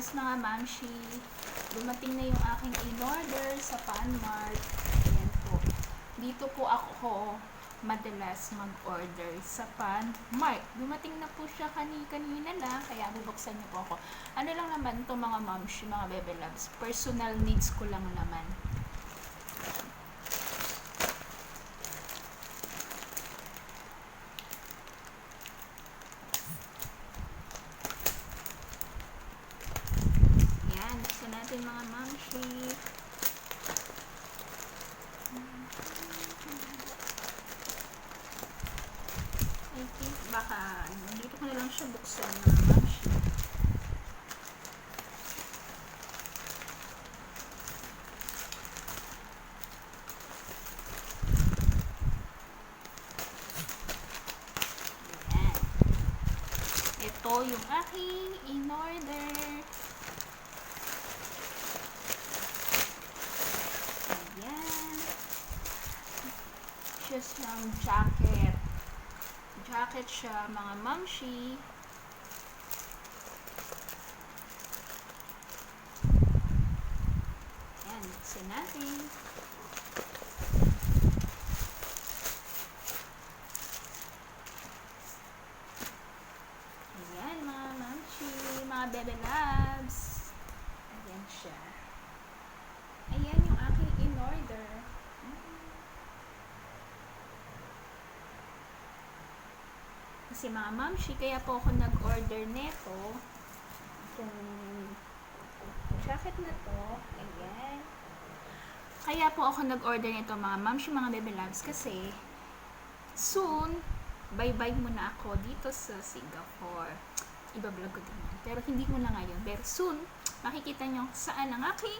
Yes, mga mamshi, dumating na yung aking in-order sa Panmart. Ayan po. Dito po ako madalas mag-order sa Panmart. Dumating na po siya kanina lang, kaya bubuksan niyo po ako. Ano lang naman to mga mamshi, mga bebe loves. Personal needs ko lang naman. Natin mga mamshi. I think baka dito ko na lang siya buksan mga mamshi. Ayan. Ito yung aking in-order. Just lang jacket. Jacket siya, mga mamshi. Ayan, buksan natin. Ayan, mga mamshi, mga bebe loves. Ayan siya. Ayan yung aking in-order. Kasi mga mamshi, kaya po ako nag-order nito. Itong jacket na to. Ayan. Kaya po ako nag-order nito mga mamshi, mga baby loves. Kasi soon, bye-bye muna ako dito sa Singapore. Iba-vlog ko din yan. Pero hindi mo na ngayon. Pero soon, makikita nyo saan ang aking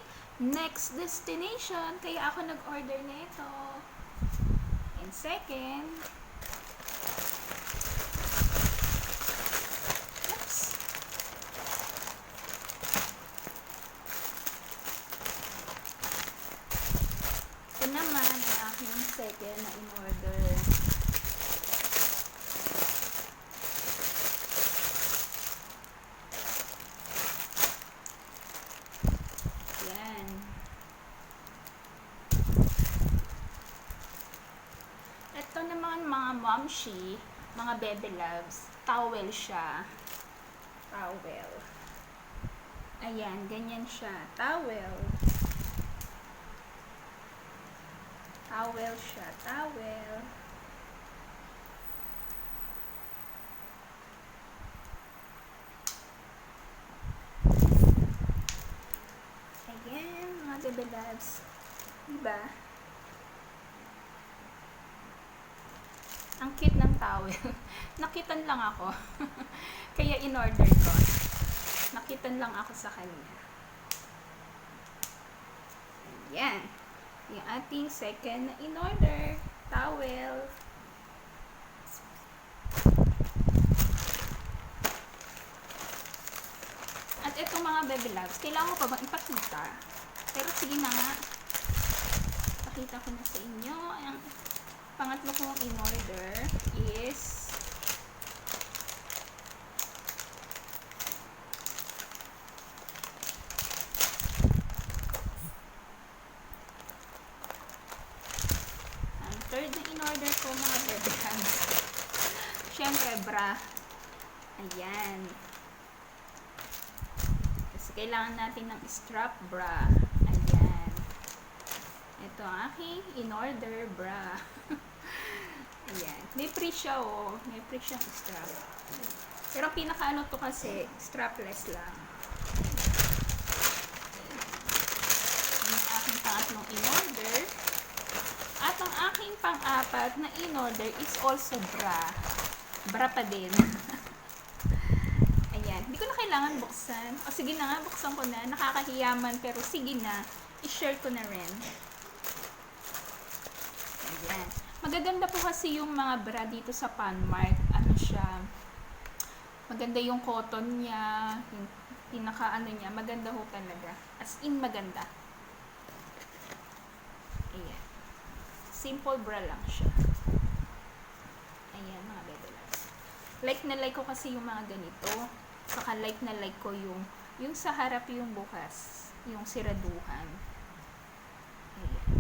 next destination. Kaya ako nag-order nito. And second, naman ang aking second na in-order. Yan. Ito naman mga momshi, mga bebe loves, towel siya. Towel. Ayan, ganyan siya. Towel. Towel siya, towel. Ayan, mga bebe loves. Diba? Ang cute ng towel. Nakitan lang ako. Kaya in-order ko. Nakitan lang ako sa kanya. Ayan. Yung ating second na in-order, towel. At itong mga baby loves, kailangan ko pa bang ipakita? Pero sige na nga. Pakita ko na sa inyo. Ang pangatlo kong in-order is third na in-order ko mga bebe loves. Siyempre, bra. Ayan. Kasi kailangan natin ng strap bra. Ayan. Ito ang aking in-order bra. Ayan. May free siya oh. May free siyang strap. Pero pinaka-ano to kasi, strapless lang. Ayan ang aking pangatlong in-order. At ang aking pang-apat na in-order is also bra. Bra pa din. Ayan. Hindi ko na kailangan buksan. O sige na nga, buksan ko na. Nakakahiyaman pero sige na. I-share ko na rin. Ayan. Magaganda po kasi yung mga bra dito sa Panmart. Ano siya. Maganda yung cotton niya. Yung pinaka-ano niya. Maganda ho talaga. As in maganda. Ayan. Simple bra lang siya. Ayan mga bebe loves. Like na like ko kasi yung mga ganito. Saka like na like ko yung Yung sa harap yung bukas. Yung siraduhan. Ayan.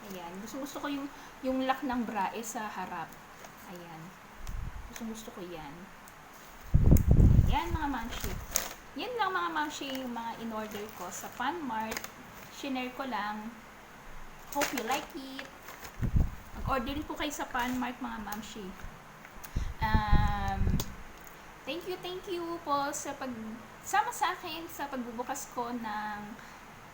Ayan. Gusto ko yung lock ng bra sa harap. Ayan. Gusto ko yan. Ayan mga mamshi. Yan lang mga mamshi yung mga in-order ko sa Funmart. Shinare ko lang. Hope you like it. Mag-order po kayo sa Funmart mga mamshi. Thank you po sa pagsama sa akin sa pagbubukas ko ng,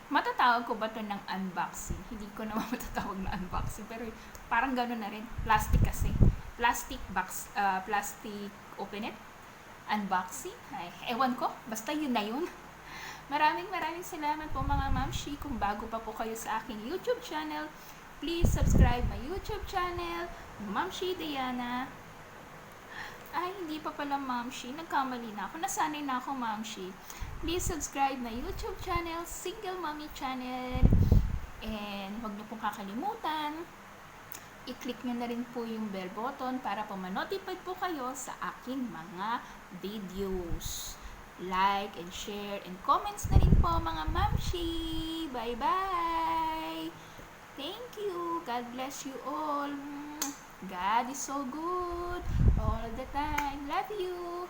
matatawag ko ba ito ng unboxing? Hindi ko naman matatawag na unboxing, pero parang gano'n na rin. Plastic kasi. Plastic box, plastic open it. Unboxing. Ay, ewan ko. Basta yun na yun. Maraming salamat po mga mamshi. Kung bago pa po kayo sa aking YouTube channel, please subscribe my YouTube channel, Mamshi Diana. Ay, hindi pa pala mamshi. Nagkamali na ako. Nasanay na ako mamshi. Please subscribe my YouTube channel, Single Mommy Channel. And huwag niyo pong kakalimutan, i-click nyo na rin po yung bell button para po ma-notify po kayo sa aking mga videos. Like and share and comments na rin po mga mamshi. Bye-bye! Thank you. God bless you all. God is so good all the time. Love you.